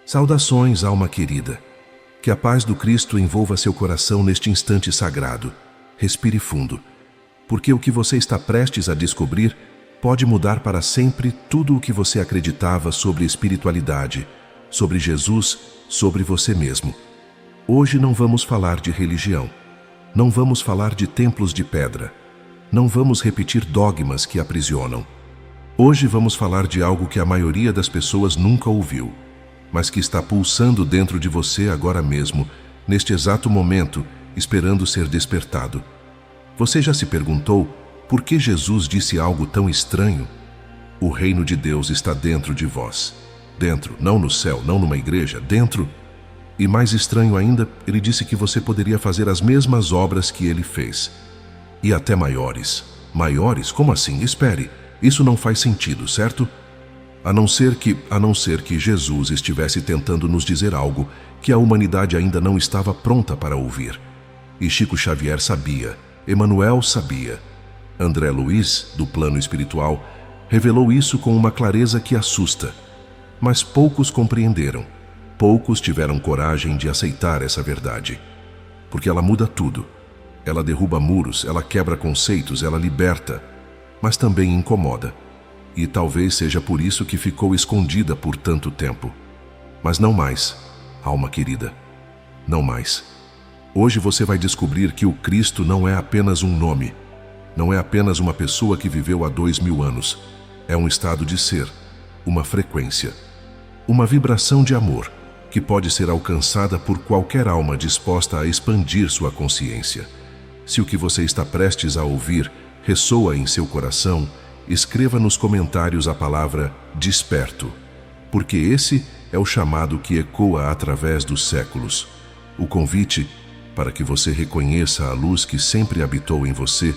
Saudações, alma querida. Que a paz do Cristo envolva seu coração neste instante sagrado. Respire fundo, porque o que você está prestes a descobrir pode mudar para sempre tudo o que você acreditava sobre espiritualidade, sobre Jesus, sobre você mesmo. Hoje não vamos falar de religião. Não vamos falar de templos de pedra. Não vamos repetir dogmas que aprisionam. Hoje vamos falar de algo que a maioria das pessoas nunca ouviu, mas que está pulsando dentro de você agora mesmo, neste exato momento, esperando ser despertado. Você já se perguntou por que Jesus disse algo tão estranho? O reino de Deus está dentro de vós. Dentro, não no céu, não numa igreja, dentro. E mais estranho ainda, ele disse que você poderia fazer as mesmas obras que ele fez. E até maiores. Maiores? Como assim? Espere, isso não faz sentido, certo? A não ser que Jesus estivesse tentando nos dizer algo que a humanidade ainda não estava pronta para ouvir. E Chico Xavier sabia, Emmanuel sabia. André Luiz, do plano espiritual, revelou isso com uma clareza que assusta. Mas poucos compreenderam. Poucos tiveram coragem de aceitar essa verdade. Porque ela muda tudo. Ela derruba muros, ela quebra conceitos, ela liberta, mas também incomoda. E talvez seja por isso que ficou escondida por tanto tempo. Mas não mais, alma querida. Não mais. Hoje você vai descobrir que o Cristo não é apenas um nome. Não é apenas uma pessoa que viveu há 2000 anos. É um estado de ser, uma frequência. Uma vibração de amor que pode ser alcançada por qualquer alma disposta a expandir sua consciência. Se o que você está prestes a ouvir ressoa em seu coração, escreva nos comentários a palavra desperto, porque esse é o chamado que ecoa através dos séculos. O convite para que você reconheça a luz que sempre habitou em você,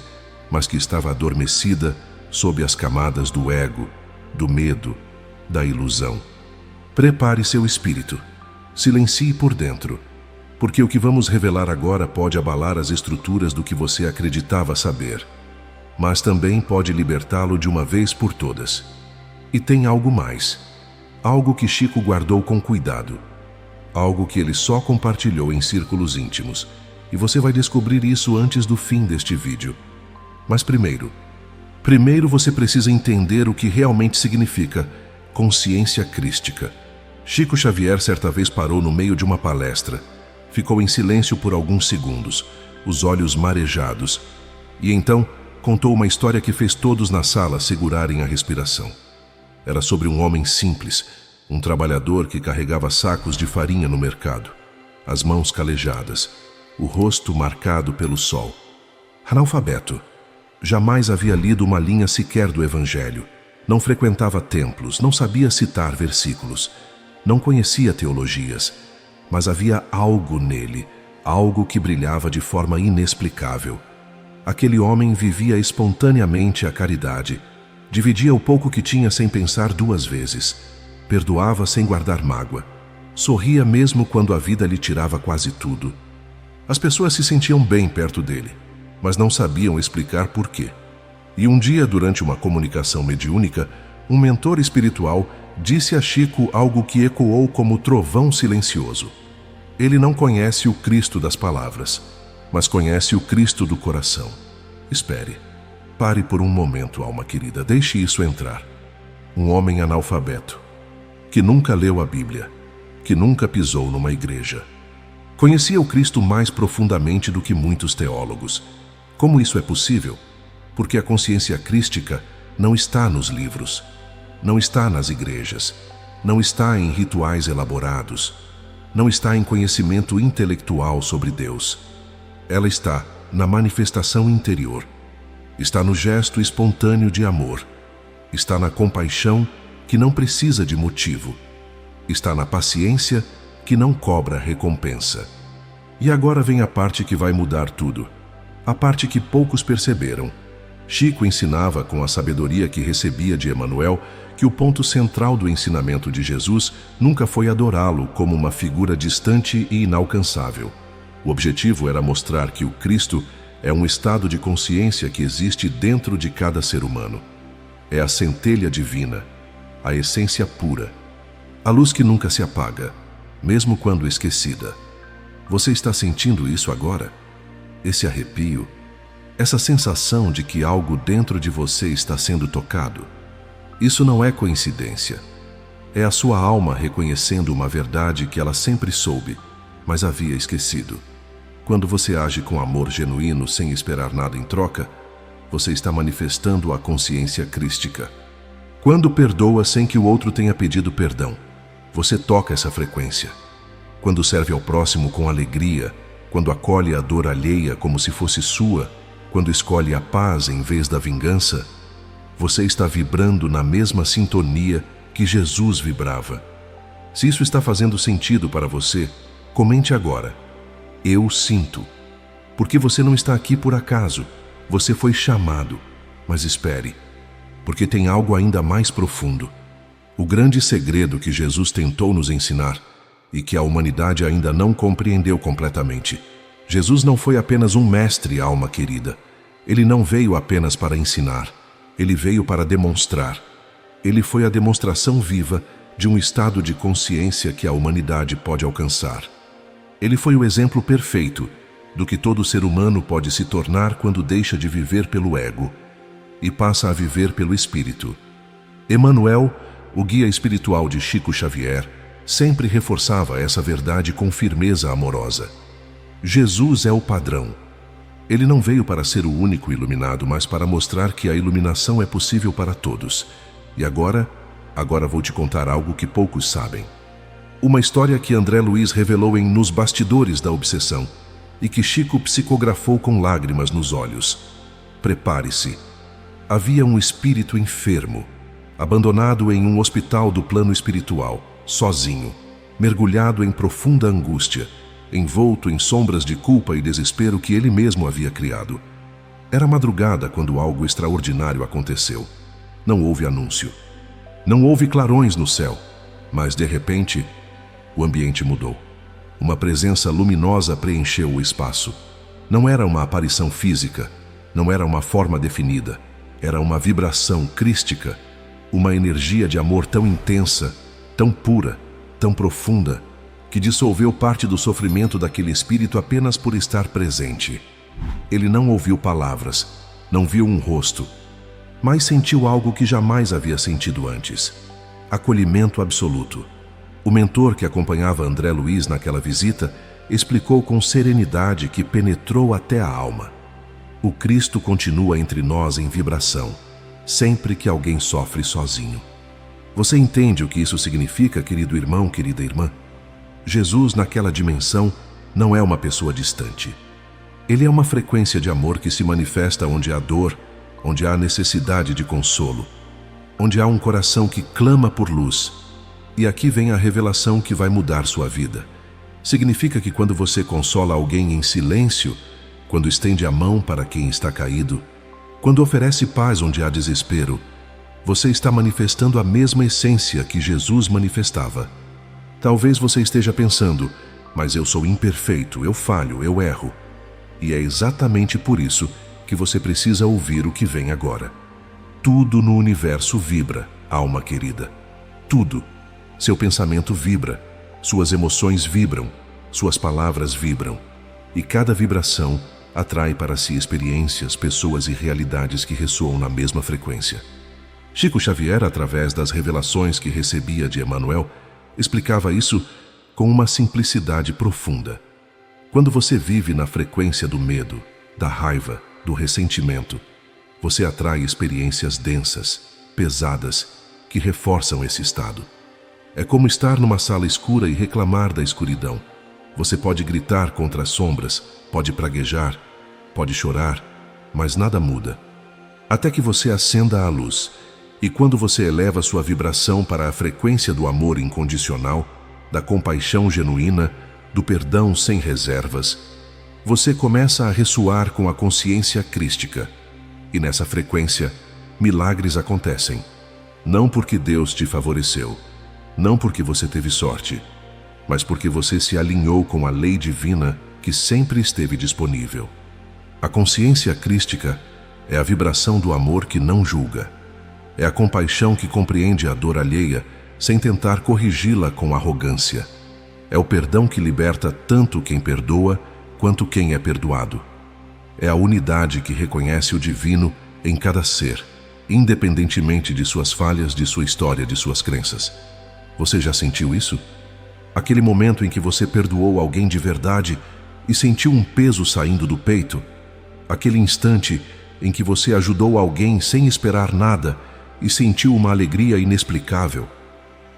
mas que estava adormecida sob as camadas do ego, do medo, da ilusão. Prepare seu espírito. Silencie por dentro, porque o que vamos revelar agora pode abalar as estruturas do que você acreditava saber, mas também pode libertá-lo de uma vez por todas. E tem algo mais, algo que Chico guardou com cuidado, algo que ele só compartilhou em círculos íntimos, e você vai descobrir isso antes do fim deste vídeo. Mas primeiro você precisa entender o que realmente significa consciência crística. Chico Xavier certa vez parou no meio de uma palestra, ficou em silêncio por alguns segundos, os olhos marejados, e então contou uma história que fez todos na sala segurarem a respiração. Era sobre um homem simples, um trabalhador que carregava sacos de farinha no mercado, as mãos calejadas, o rosto marcado pelo sol. Analfabeto, jamais havia lido uma linha sequer do Evangelho, não frequentava templos, não sabia citar versículos, não conhecia teologias, mas havia algo nele, algo que brilhava de forma inexplicável. Aquele homem vivia espontaneamente a caridade, dividia o pouco que tinha sem pensar duas vezes, perdoava sem guardar mágoa, sorria mesmo quando a vida lhe tirava quase tudo. As pessoas se sentiam bem perto dele, mas não sabiam explicar por quê. E um dia, durante uma comunicação mediúnica, um mentor espiritual disse a Chico algo que ecoou como trovão silencioso. Ele não conhece o Cristo das palavras, mas conhece o Cristo do coração. Espere. Pare por um momento, alma querida, deixe isso entrar. Um homem analfabeto, que nunca leu a Bíblia, que nunca pisou numa igreja. Conhecia o Cristo mais profundamente do que muitos teólogos. Como isso é possível? Porque a consciência crística não está nos livros, não está nas igrejas, não está em rituais elaborados, não está em conhecimento intelectual sobre Deus. Ela está na manifestação interior, está no gesto espontâneo de amor, está na compaixão que não precisa de motivo, está na paciência que não cobra recompensa. E agora vem a parte que vai mudar tudo, a parte que poucos perceberam. Chico ensinava com a sabedoria que recebia de Emmanuel que o ponto central do ensinamento de Jesus nunca foi adorá-lo como uma figura distante e inalcançável. O objetivo era mostrar que o Cristo é um estado de consciência que existe dentro de cada ser humano. É a centelha divina, a essência pura. A luz que nunca se apaga, mesmo quando esquecida. Você está sentindo isso agora? Esse arrepio, essa sensação de que algo dentro de você está sendo tocado. Isso não é coincidência. É a sua alma reconhecendo uma verdade que ela sempre soube, mas havia esquecido. Quando você age com amor genuíno sem esperar nada em troca, você está manifestando a consciência crística. Quando perdoa sem que o outro tenha pedido perdão, você toca essa frequência. Quando serve ao próximo com alegria, quando acolhe a dor alheia como se fosse sua, quando escolhe a paz em vez da vingança, você está vibrando na mesma sintonia que Jesus vibrava. Se isso está fazendo sentido para você, comente agora. Eu sinto. Porque você não está aqui por acaso. Você foi chamado. Mas espere, porque tem algo ainda mais profundo. O grande segredo que Jesus tentou nos ensinar e que a humanidade ainda não compreendeu completamente. Jesus não foi apenas um mestre, alma querida. Ele não veio apenas para ensinar. Ele veio para demonstrar. Ele foi a demonstração viva de um estado de consciência que a humanidade pode alcançar. Ele foi o exemplo perfeito do que todo ser humano pode se tornar quando deixa de viver pelo ego e passa a viver pelo espírito. Emmanuel, o guia espiritual de Chico Xavier, sempre reforçava essa verdade com firmeza amorosa. Jesus é o padrão. Ele não veio para ser o único iluminado, mas para mostrar que a iluminação é possível para todos. E agora vou te contar algo que poucos sabem. Uma história que André Luiz revelou em Nos Bastidores da Obsessão e que Chico psicografou com lágrimas nos olhos. Prepare-se. Havia um espírito enfermo, abandonado em um hospital do plano espiritual, sozinho, mergulhado em profunda angústia, envolto em sombras de culpa e desespero que ele mesmo havia criado. Era madrugada quando algo extraordinário aconteceu. Não houve anúncio. Não houve clarões no céu, mas de repente, o ambiente mudou. Uma presença luminosa preencheu o espaço. Não era uma aparição física, não era uma forma definida, era uma vibração crística, uma energia de amor tão intensa, tão pura, tão profunda, que dissolveu parte do sofrimento daquele espírito apenas por estar presente. Ele não ouviu palavras, não viu um rosto, mas sentiu algo que jamais havia sentido antes: acolhimento absoluto. O mentor que acompanhava André Luiz naquela visita explicou com serenidade que penetrou até a alma. O Cristo continua entre nós em vibração, sempre que alguém sofre sozinho. Você entende o que isso significa, querido irmão, querida irmã? Jesus, naquela dimensão, não é uma pessoa distante. Ele é uma frequência de amor que se manifesta onde há dor, onde há necessidade de consolo, onde há um coração que clama por luz. E aqui vem a revelação que vai mudar sua vida. Significa que quando você consola alguém em silêncio, quando estende a mão para quem está caído, quando oferece paz onde há desespero, você está manifestando a mesma essência que Jesus manifestava. Talvez você esteja pensando, mas eu sou imperfeito, eu falho, eu erro. E é exatamente por isso que você precisa ouvir o que vem agora. Tudo no universo vibra, alma querida. Tudo. Seu pensamento vibra, suas emoções vibram, suas palavras vibram. E cada vibração atrai para si experiências, pessoas e realidades que ressoam na mesma frequência. Chico Xavier, através das revelações que recebia de Emmanuel, explicava isso com uma simplicidade profunda. Quando você vive na frequência do medo, da raiva, do ressentimento, você atrai experiências densas, pesadas, que reforçam esse estado. É como estar numa sala escura e reclamar da escuridão. Você pode gritar contra as sombras, pode praguejar, pode chorar, mas nada muda. Até que você acenda a luz. E quando você eleva sua vibração para a frequência do amor incondicional, da compaixão genuína, do perdão sem reservas, você começa a ressoar com a consciência crística. E nessa frequência, milagres acontecem. Não porque Deus te favoreceu, não porque você teve sorte, mas porque você se alinhou com a lei divina que sempre esteve disponível. A consciência crística é a vibração do amor que não julga. É a compaixão que compreende a dor alheia, sem tentar corrigi-la com arrogância. É o perdão que liberta tanto quem perdoa quanto quem é perdoado. É a unidade que reconhece o divino em cada ser, independentemente de suas falhas, de sua história, de suas crenças. Você já sentiu isso? Aquele momento em que você perdoou alguém de verdade e sentiu um peso saindo do peito? Aquele instante em que você ajudou alguém sem esperar nada e sentiu uma alegria inexplicável?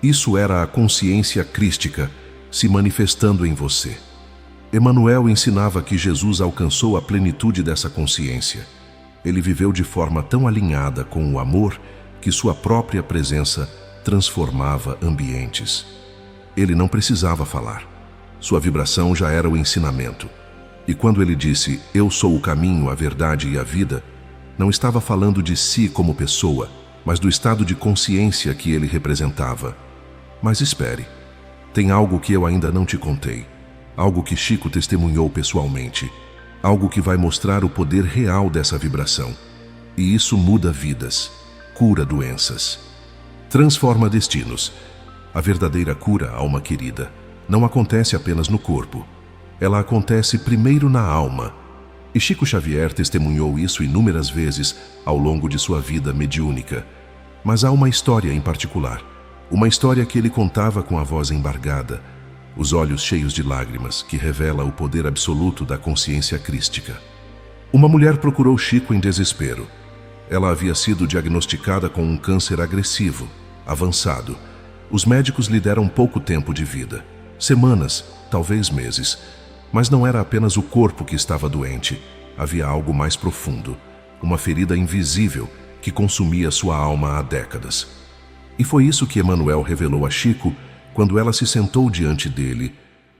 Isso era a consciência crística se manifestando em você. Emanuel ensinava que Jesus alcançou a plenitude dessa consciência. Ele viveu de forma tão alinhada com o amor que sua própria presença transformava ambientes. Ele não precisava falar. Sua vibração já era o ensinamento. E quando ele disse, "Eu sou o caminho, a verdade e a vida", não estava falando de si como pessoa, mas do estado de consciência que ele representava. Mas espere, tem algo que eu ainda não te contei. Algo que Chico testemunhou pessoalmente. Algo que vai mostrar o poder real dessa vibração. E isso muda vidas, cura doenças, transforma destinos. A verdadeira cura, alma querida, não acontece apenas no corpo. Ela acontece primeiro na alma. E Chico Xavier testemunhou isso inúmeras vezes ao longo de sua vida mediúnica. Mas há uma história em particular. Uma história que ele contava com a voz embargada, os olhos cheios de lágrimas, que revela o poder absoluto da consciência crística. Uma mulher procurou Chico em desespero. Ela havia sido diagnosticada com um câncer agressivo, avançado. Os médicos lhe deram pouco tempo de vida, semanas, talvez meses. Mas não era apenas o corpo que estava doente. Havia algo mais profundo, uma ferida invisível que consumia sua alma há décadas. E foi isso que Emanuel revelou a Chico quando ela se sentou diante dele,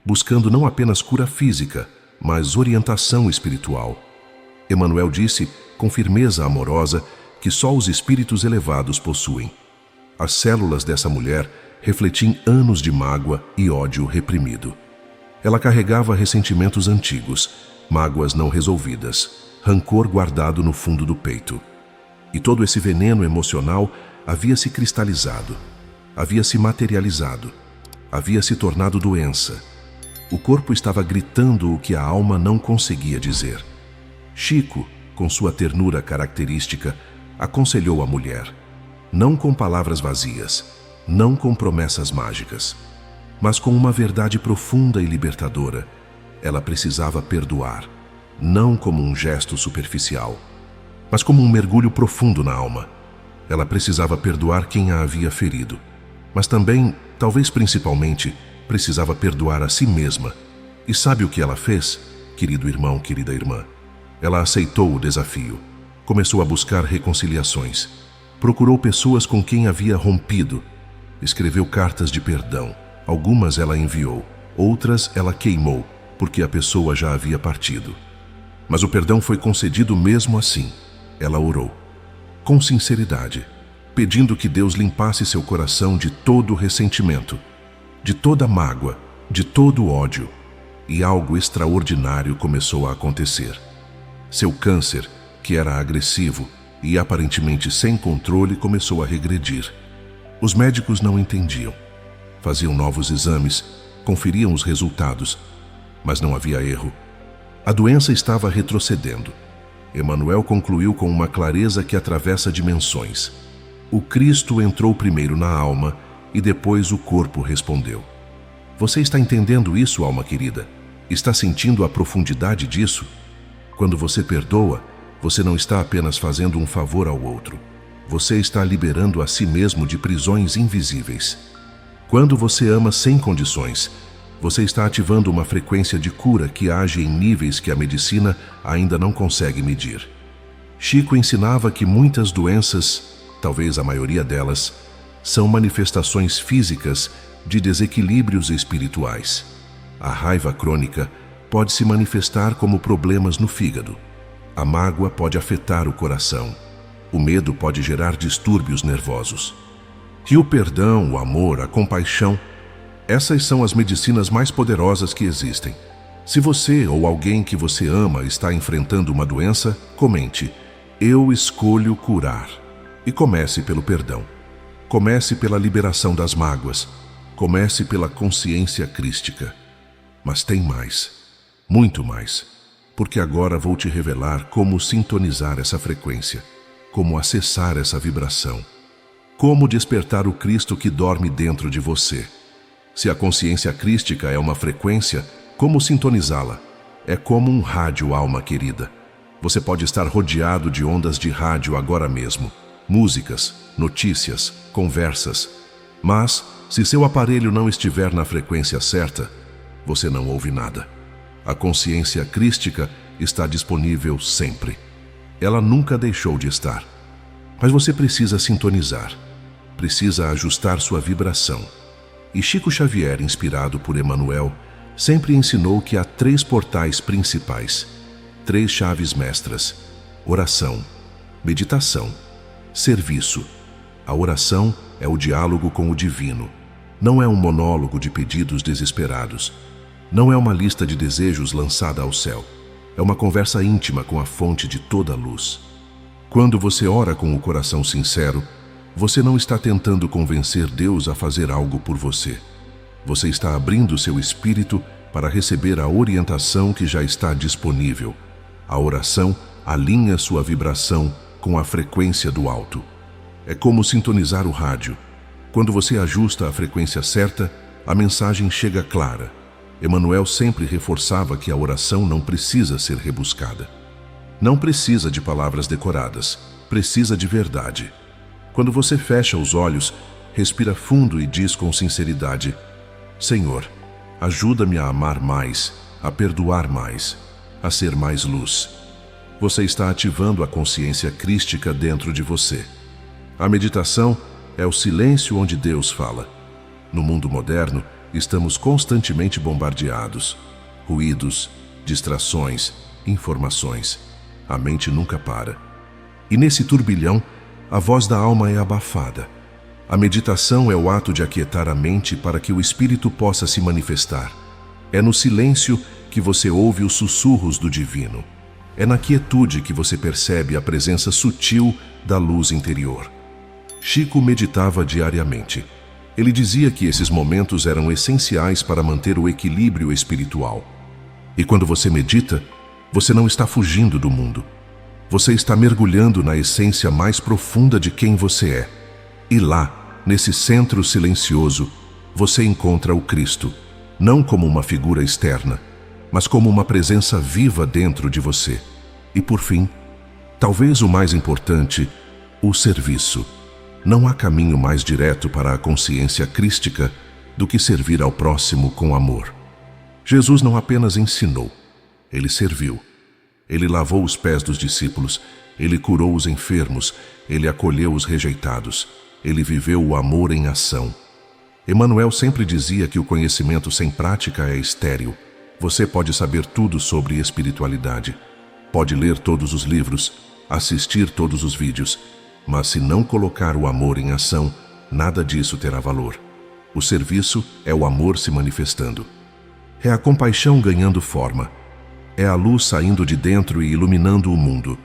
buscando não apenas cura física, mas orientação espiritual. Emanuel disse, com firmeza amorosa, que só os espíritos elevados possuem. As células dessa mulher refletiam anos de mágoa e ódio reprimido. Ela carregava ressentimentos antigos, mágoas não resolvidas, rancor guardado no fundo do peito. E todo esse veneno emocional havia se cristalizado, havia se materializado, havia se tornado doença. O corpo estava gritando o que a alma não conseguia dizer. Chico, com sua ternura característica, aconselhou a mulher, não com palavras vazias, não com promessas mágicas, mas com uma verdade profunda e libertadora. Ela precisava perdoar, não como um gesto superficial, mas como um mergulho profundo na alma. Ela precisava perdoar quem a havia ferido, mas também, talvez principalmente, precisava perdoar a si mesma. E sabe o que ela fez, querido irmão, querida irmã? Ela aceitou o desafio, começou a buscar reconciliações, procurou pessoas com quem havia rompido, escreveu cartas de perdão. Algumas ela enviou, outras ela queimou, porque a pessoa já havia partido. Mas o perdão foi concedido mesmo assim. Ela orou, com sinceridade, pedindo que Deus limpasse seu coração de todo o ressentimento, de toda a mágoa, de todo o ódio. E algo extraordinário começou a acontecer. Seu câncer, que era agressivo e aparentemente sem controle, começou a regredir. Os médicos não entendiam. Faziam novos exames, conferiam os resultados, mas não havia erro. A doença estava retrocedendo. Emanuel concluiu com uma clareza que atravessa dimensões. O Cristo entrou primeiro na alma e depois o corpo respondeu. Você está entendendo isso, alma querida? Está sentindo a profundidade disso? Quando você perdoa, você não está apenas fazendo um favor ao outro. Você está liberando a si mesmo de prisões invisíveis. Quando você ama sem condições, você está ativando uma frequência de cura que age em níveis que a medicina ainda não consegue medir. Chico ensinava que muitas doenças, talvez a maioria delas, são manifestações físicas de desequilíbrios espirituais. A raiva crônica pode se manifestar como problemas no fígado. A mágoa pode afetar o coração. O medo pode gerar distúrbios nervosos. E o perdão, o amor, a compaixão, essas são as medicinas mais poderosas que existem. Se você ou alguém que você ama está enfrentando uma doença, comente, eu escolho curar. E comece pelo perdão. Comece pela liberação das mágoas. Comece pela consciência crística. Mas tem mais, muito mais, porque agora vou te revelar como sintonizar essa frequência, como acessar essa vibração, como despertar o Cristo que dorme dentro de você. Se a consciência crística é uma frequência, como sintonizá-la? É como um rádio, alma querida. Você pode estar rodeado de ondas de rádio agora mesmo, músicas, notícias, conversas. Mas, se seu aparelho não estiver na frequência certa, você não ouve nada. A consciência crística está disponível sempre. Ela nunca deixou de estar. Mas você precisa sintonizar. Precisa ajustar sua vibração. E Chico Xavier, inspirado por Emmanuel, sempre ensinou que há 3 portais principais, 3 chaves mestras: oração, meditação, serviço. A oração é o diálogo com o divino. Não é um monólogo de pedidos desesperados. Não é uma lista de desejos lançada ao céu. É uma conversa íntima com a fonte de toda a luz. Quando você ora com o coração sincero, você não está tentando convencer Deus a fazer algo por você. Você está abrindo seu espírito para receber a orientação que já está disponível. A oração alinha sua vibração com a frequência do alto. É como sintonizar o rádio. Quando você ajusta a frequência certa, a mensagem chega clara. Emmanuel sempre reforçava que a oração não precisa ser rebuscada. Não precisa de palavras decoradas, precisa de verdade. Quando você fecha os olhos, respira fundo e diz com sinceridade: Senhor, ajuda-me a amar mais, a perdoar mais, a ser mais luz. Você está ativando a consciência crística dentro de você. A meditação é o silêncio onde Deus fala. No mundo moderno, estamos constantemente bombardeados. Ruídos, distrações, informações. A mente nunca para. E nesse turbilhão, a voz da alma é abafada. A meditação é o ato de aquietar a mente para que o espírito possa se manifestar. É no silêncio que você ouve os sussurros do divino. É na quietude que você percebe a presença sutil da luz interior. Chico meditava diariamente. Ele dizia que esses momentos eram essenciais para manter o equilíbrio espiritual. E quando você medita, você não está fugindo do mundo. Você está mergulhando na essência mais profunda de quem você é. E lá, nesse centro silencioso, você encontra o Cristo, não como uma figura externa, mas como uma presença viva dentro de você. E por fim, talvez o mais importante, o serviço. Não há caminho mais direto para a consciência crística do que servir ao próximo com amor. Jesus não apenas ensinou, ele serviu. Ele lavou os pés dos discípulos, ele curou os enfermos, ele acolheu os rejeitados, ele viveu o amor em ação. Emmanuel sempre dizia que o conhecimento sem prática é estéril. Você pode saber tudo sobre espiritualidade, pode ler todos os livros, assistir todos os vídeos, mas se não colocar o amor em ação, nada disso terá valor. O serviço é o amor se manifestando. É a compaixão ganhando forma. É a luz saindo de dentro e iluminando o mundo.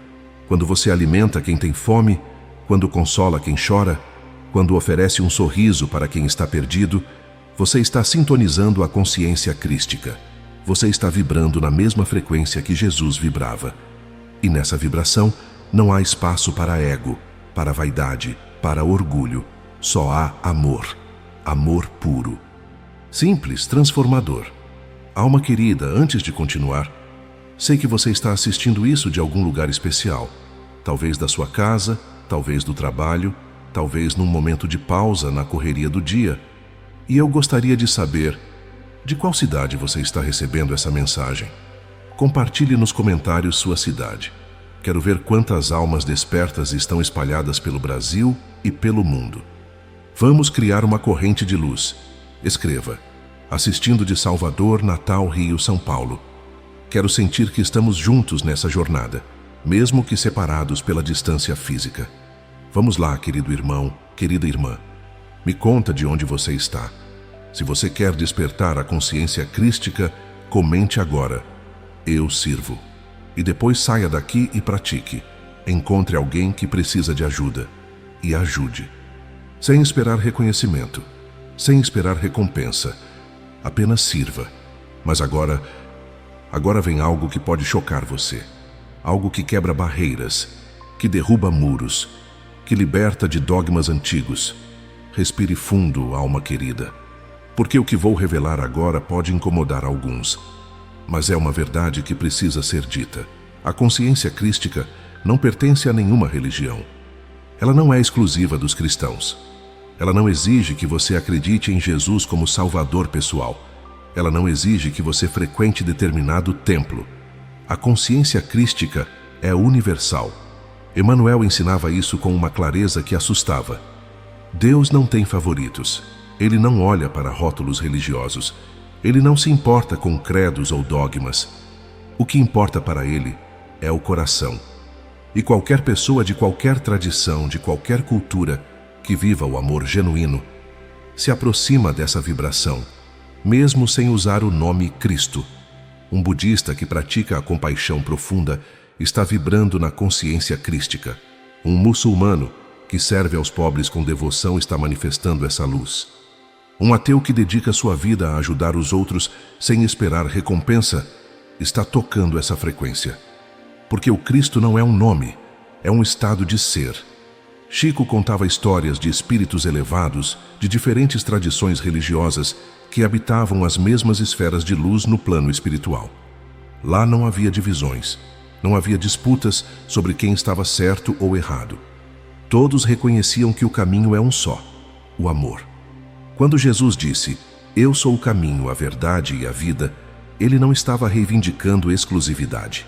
Quando você alimenta quem tem fome, quando consola quem chora, quando oferece um sorriso para quem está perdido, você está sintonizando a consciência crística. Você está vibrando na mesma frequência que Jesus vibrava. E nessa vibração não há espaço para ego, para vaidade, para orgulho. Só há amor. Amor puro. Simples, transformador. Alma querida, antes de continuar, sei que você está assistindo isso de algum lugar especial. Talvez da sua casa, talvez do trabalho, talvez num momento de pausa na correria do dia. E eu gostaria de saber de qual cidade você está recebendo essa mensagem. Compartilhe nos comentários sua cidade. Quero ver quantas almas despertas estão espalhadas pelo Brasil e pelo mundo. Vamos criar uma corrente de luz. Escreva: assistindo de Salvador, Natal, Rio, São Paulo. Quero sentir que estamos juntos nessa jornada, mesmo que separados pela distância física. Vamos lá, querido irmão, querida irmã. Me conta de onde você está. Se você quer despertar a consciência crística, comente agora: eu sirvo. E depois saia daqui e pratique. Encontre alguém que precisa de ajuda e ajude. sem esperar reconhecimento, sem esperar recompensa. Apenas sirva. Mas agora vem algo que pode chocar você. Algo que quebra barreiras, que derruba muros, que liberta de dogmas antigos. Respire fundo, alma querida, porque o que vou revelar agora pode incomodar alguns. Mas é uma verdade que precisa ser dita. A consciência crística não pertence a nenhuma religião. Ela não é exclusiva dos cristãos. Ela não exige que você acredite em Jesus como Salvador pessoal. Ela não exige que você frequente determinado templo. A consciência crística é universal. Emmanuel ensinava isso com uma clareza que assustava. Deus não tem favoritos. Ele não olha para rótulos religiosos. Ele não se importa com credos ou dogmas. O que importa para ele é o coração. E qualquer pessoa de qualquer tradição, de qualquer cultura, que viva o amor genuíno, se aproxima dessa vibração, mesmo sem usar o nome Cristo. Um budista que pratica a compaixão profunda está vibrando na consciência crística. Um muçulmano que serve aos pobres com devoção está manifestando essa luz. Um ateu que dedica sua vida a ajudar os outros sem esperar recompensa está tocando essa frequência. Porque o Cristo não é um nome, é um estado de ser. Chico contava histórias de espíritos elevados de diferentes tradições religiosas que habitavam as mesmas esferas de luz no plano espiritual. Lá não havia divisões, não havia disputas sobre quem estava certo ou errado. Todos reconheciam que o caminho é um só, o amor. Quando Jesus disse, "Eu sou o caminho, a verdade e a vida", ele não estava reivindicando exclusividade.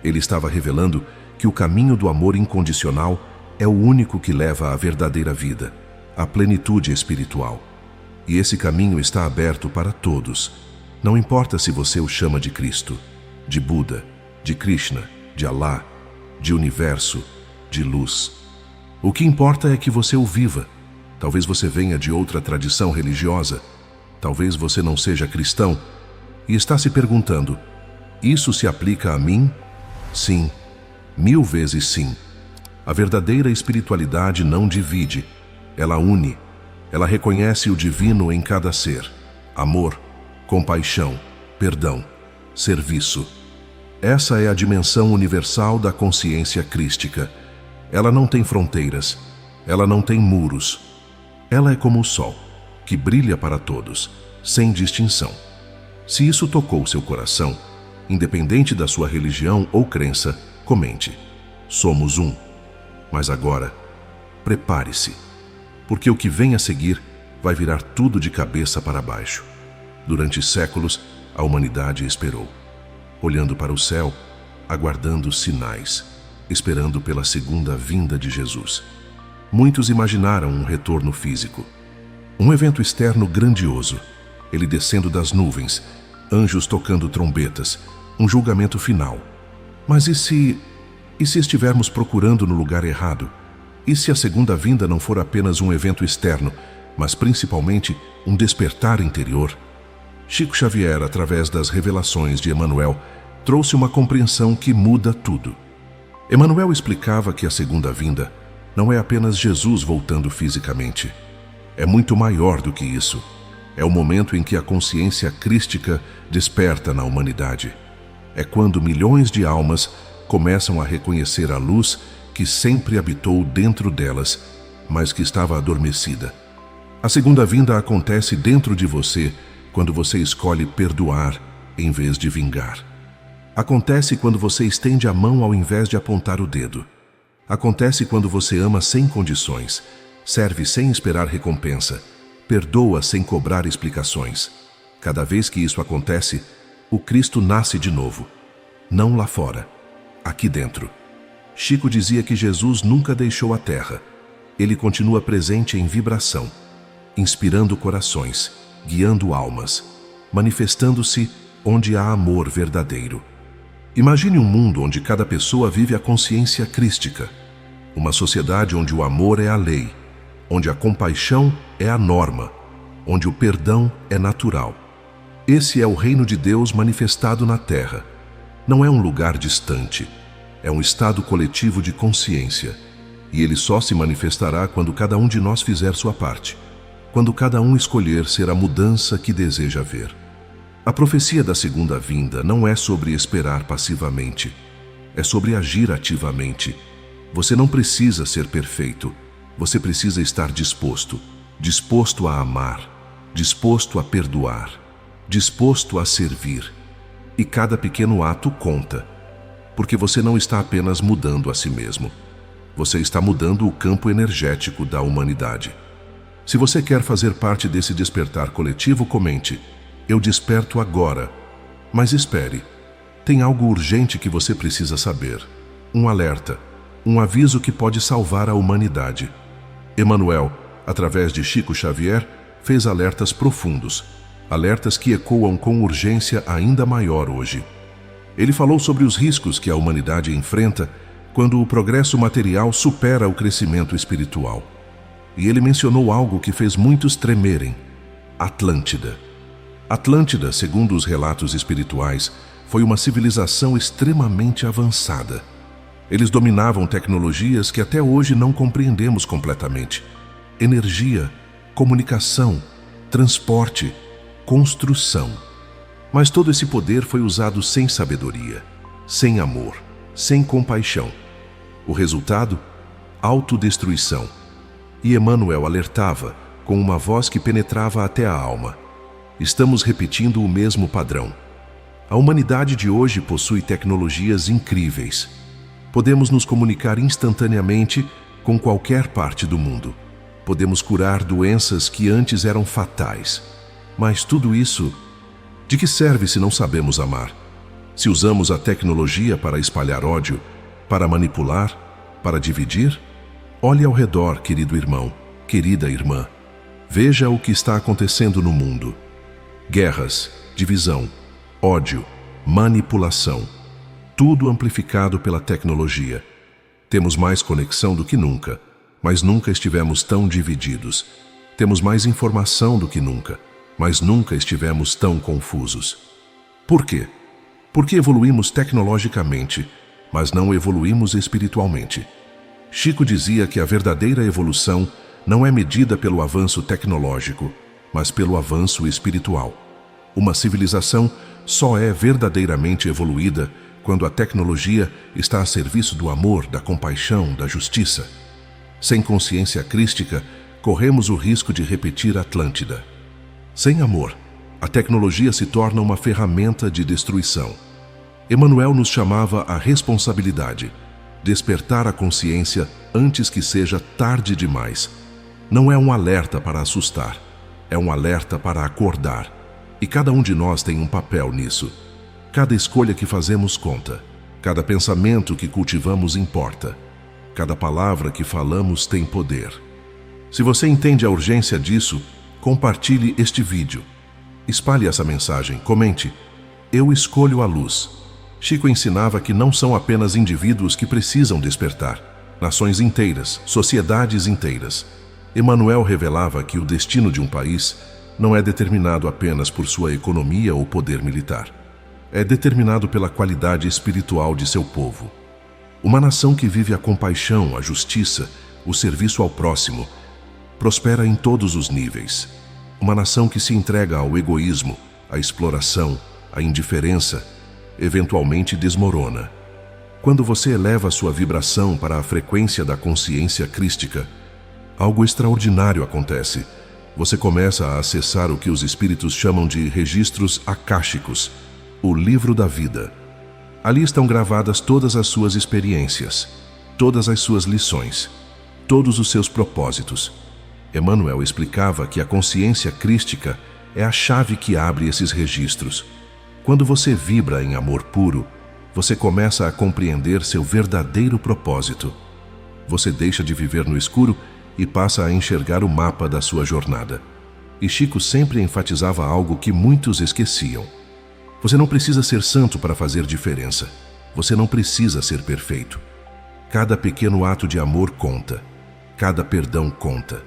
Ele estava revelando que o caminho do amor incondicional é o único que leva à verdadeira vida, à plenitude espiritual. E esse caminho está aberto para todos. Não importa se você o chama de Cristo, de Buda, de Krishna, de Alá, de universo, de luz. O que importa é que você o viva. Talvez você venha de outra tradição religiosa, talvez você não seja cristão, e está se perguntando, isso se aplica a mim? Sim, 1000 vezes sim. A verdadeira espiritualidade não divide, ela une. Ela reconhece o divino em cada ser. Amor, compaixão, perdão, serviço. Essa é a dimensão universal da consciência crística. Ela não tem fronteiras, ela não tem muros. Ela é como o sol, que brilha para todos, sem distinção. Se isso tocou seu coração, independente da sua religião ou crença, comente. Somos um. Mas agora, prepare-se, porque o que vem a seguir vai virar tudo de cabeça para baixo. Durante séculos, a humanidade esperou, olhando para o céu, aguardando sinais, esperando pela segunda vinda de Jesus. Muitos imaginaram um retorno físico, um evento externo grandioso, ele descendo das nuvens, anjos tocando trombetas, um julgamento final. Mas e se estivermos procurando no lugar errado? E se a segunda vinda não for apenas um evento externo, mas principalmente um despertar interior? Chico Xavier, através das revelações de Emmanuel, trouxe uma compreensão que muda tudo. Emmanuel explicava que a segunda vinda não é apenas Jesus voltando fisicamente. É muito maior do que isso. É o momento em que a consciência crística desperta na humanidade. É quando milhões de almas começam a reconhecer a luz que sempre habitou dentro delas, mas que estava adormecida. A segunda vinda acontece dentro de você quando você escolhe perdoar em vez de vingar. Acontece quando você estende a mão ao invés de apontar o dedo. Acontece quando você ama sem condições, serve sem esperar recompensa, perdoa sem cobrar explicações. Cada vez que isso acontece, o Cristo nasce de novo. Não lá fora, aqui dentro. Chico dizia que Jesus nunca deixou a terra. Ele continua presente em vibração, inspirando corações, guiando almas, manifestando-se onde há amor verdadeiro. Imagine um mundo onde cada pessoa vive a consciência crística. Uma sociedade onde o amor é a lei, onde a compaixão é a norma, onde o perdão é natural. Esse é o reino de Deus manifestado na terra. Não é um lugar distante, é um estado coletivo de consciência. E ele só se manifestará quando cada um de nós fizer sua parte, quando cada um escolher ser a mudança que deseja ver. A profecia da segunda vinda não é sobre esperar passivamente, é sobre agir ativamente. Você não precisa ser perfeito, você precisa estar disposto a amar, disposto a perdoar, disposto a servir. E cada pequeno ato conta, porque você não está apenas mudando a si mesmo, você está mudando o campo energético da humanidade. Se você quer fazer parte desse despertar coletivo, comente: eu desperto agora. Mas espere, tem algo urgente que você precisa saber. Um alerta, um aviso que pode salvar a humanidade. Emmanuel, através de Chico Xavier, fez alertas profundos, alertas que ecoam com urgência ainda maior hoje. Ele falou sobre os riscos que a humanidade enfrenta quando o progresso material supera o crescimento espiritual. E ele mencionou algo que fez muitos tremerem: Atlântida. Atlântida, segundo os relatos espirituais, foi uma civilização extremamente avançada. Eles dominavam tecnologias que até hoje não compreendemos completamente: energia, comunicação, transporte, construção. Mas todo esse poder foi usado sem sabedoria, sem amor, sem compaixão. O resultado? Autodestruição. E Emmanuel alertava, com uma voz que penetrava até a alma: estamos repetindo o mesmo padrão. A humanidade de hoje possui tecnologias incríveis. Podemos nos comunicar instantaneamente com qualquer parte do mundo. Podemos curar doenças que antes eram fatais. Mas tudo isso, de que serve se não sabemos amar? Se usamos a tecnologia para espalhar ódio, para manipular, para dividir? Olhe ao redor, querido irmão, querida irmã. Veja o que está acontecendo no mundo. Guerras, divisão, ódio, manipulação. Tudo amplificado pela tecnologia. Temos mais conexão do que nunca, mas nunca estivemos tão divididos. Temos mais informação do que nunca, mas nunca estivemos tão confusos. Por quê? Porque evoluímos tecnologicamente, mas não evoluímos espiritualmente. Chico dizia que a verdadeira evolução não é medida pelo avanço tecnológico, mas pelo avanço espiritual. Uma civilização só é verdadeiramente evoluída quando a tecnologia está a serviço do amor, da compaixão, da justiça. Sem consciência crística, corremos o risco de repetir Atlântida. Sem amor, a tecnologia se torna uma ferramenta de destruição. Emmanuel nos chamava à responsabilidade, despertar a consciência antes que seja tarde demais. Não é um alerta para assustar, é um alerta para acordar. E cada um de nós tem um papel nisso. Cada escolha que fazemos conta. Cada pensamento que cultivamos importa. Cada palavra que falamos tem poder. Se você entende a urgência disso, compartilhe este vídeo. Espalhe essa mensagem, comente: eu escolho a luz. Chico ensinava que não são apenas indivíduos que precisam despertar, nações inteiras, sociedades inteiras. Emmanuel revelava que o destino de um país não é determinado apenas por sua economia ou poder militar. É determinado pela qualidade espiritual de seu povo. Uma nação que vive a compaixão, a justiça, o serviço ao próximo, prospera em todos os níveis. Uma nação que se entrega ao egoísmo, à exploração, à indiferença, eventualmente desmorona. Quando você eleva sua vibração para a frequência da consciência crística, algo extraordinário acontece. Você começa a acessar o que os espíritos chamam de registros akáshicos, o livro da vida. Ali estão gravadas todas as suas experiências, todas as suas lições, todos os seus propósitos. Emmanuel explicava que a consciência crística é a chave que abre esses registros. Quando você vibra em amor puro, você começa a compreender seu verdadeiro propósito. Você deixa de viver no escuro e passa a enxergar o mapa da sua jornada. E Chico sempre enfatizava algo que muitos esqueciam. Você não precisa ser santo para fazer diferença. Você não precisa ser perfeito. Cada pequeno ato de amor conta. Cada perdão conta.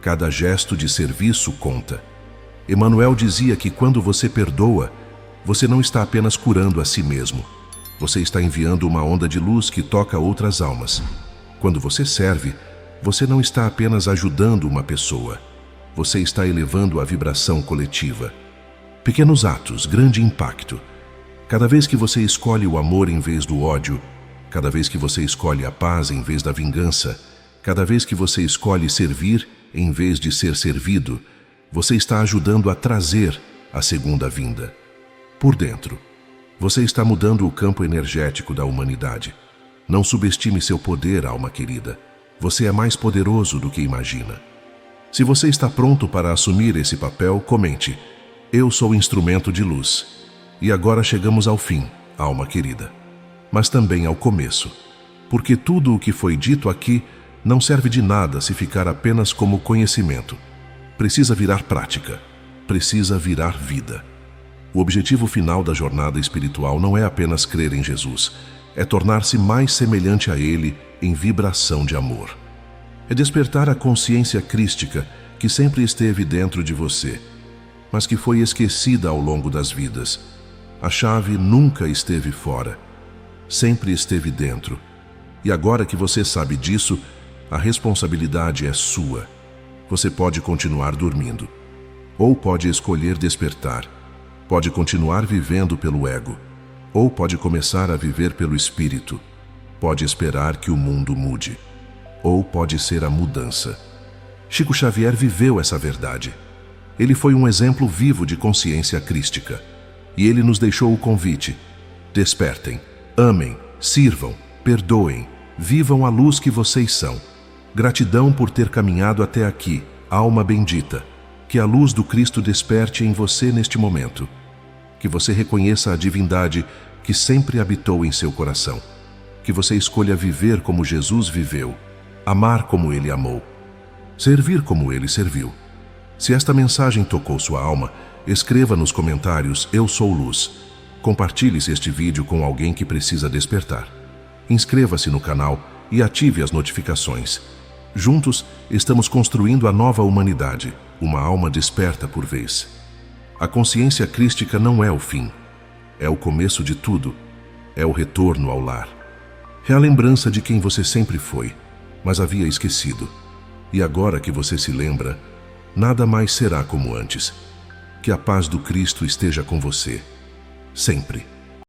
Cada gesto de serviço conta. Emmanuel dizia que quando você perdoa, você não está apenas curando a si mesmo. Você está enviando uma onda de luz que toca outras almas. Quando você serve, você não está apenas ajudando uma pessoa. Você está elevando a vibração coletiva. Pequenos atos, grande impacto. Cada vez que você escolhe o amor em vez do ódio, cada vez que você escolhe a paz em vez da vingança, cada vez que você escolhe servir em vez de ser servido, você está ajudando a trazer a segunda vinda. Por dentro, você está mudando o campo energético da humanidade. Não subestime seu poder, alma querida. Você é mais poderoso do que imagina. Se você está pronto para assumir esse papel, comente: eu sou instrumento de luz. E agora chegamos ao fim, alma querida. Mas também ao começo. Porque tudo o que foi dito aqui não serve de nada se ficar apenas como conhecimento. Precisa virar prática. Precisa virar vida. O objetivo final da jornada espiritual não é apenas crer em Jesus, é tornar-se mais semelhante a Ele em vibração de amor. É despertar a consciência crística que sempre esteve dentro de você, mas que foi esquecida ao longo das vidas. A chave nunca esteve fora, sempre esteve dentro. E agora que você sabe disso, a responsabilidade é sua. Você pode continuar dormindo, ou pode escolher despertar. Pode continuar vivendo pelo ego, ou pode começar a viver pelo espírito. Pode esperar que o mundo mude, ou pode ser a mudança. Chico Xavier viveu essa verdade. Ele foi um exemplo vivo de consciência crística. E ele nos deixou o convite: despertem, amem, sirvam, perdoem, vivam a luz que vocês são. Gratidão por ter caminhado até aqui, alma bendita. Que a luz do Cristo desperte em você neste momento. Que você reconheça a divindade que sempre habitou em seu coração. Que você escolha viver como Jesus viveu, amar como Ele amou, servir como Ele serviu. Se esta mensagem tocou sua alma, escreva nos comentários: eu sou luz. Compartilhe este vídeo com alguém que precisa despertar. Inscreva-se no canal e ative as notificações. Juntos, estamos construindo a nova humanidade, uma alma desperta por vez. A consciência crística não é o fim, é o começo de tudo, é o retorno ao lar. É a lembrança de quem você sempre foi, mas havia esquecido. E agora que você se lembra, nada mais será como antes. Que a paz do Cristo esteja com você, sempre.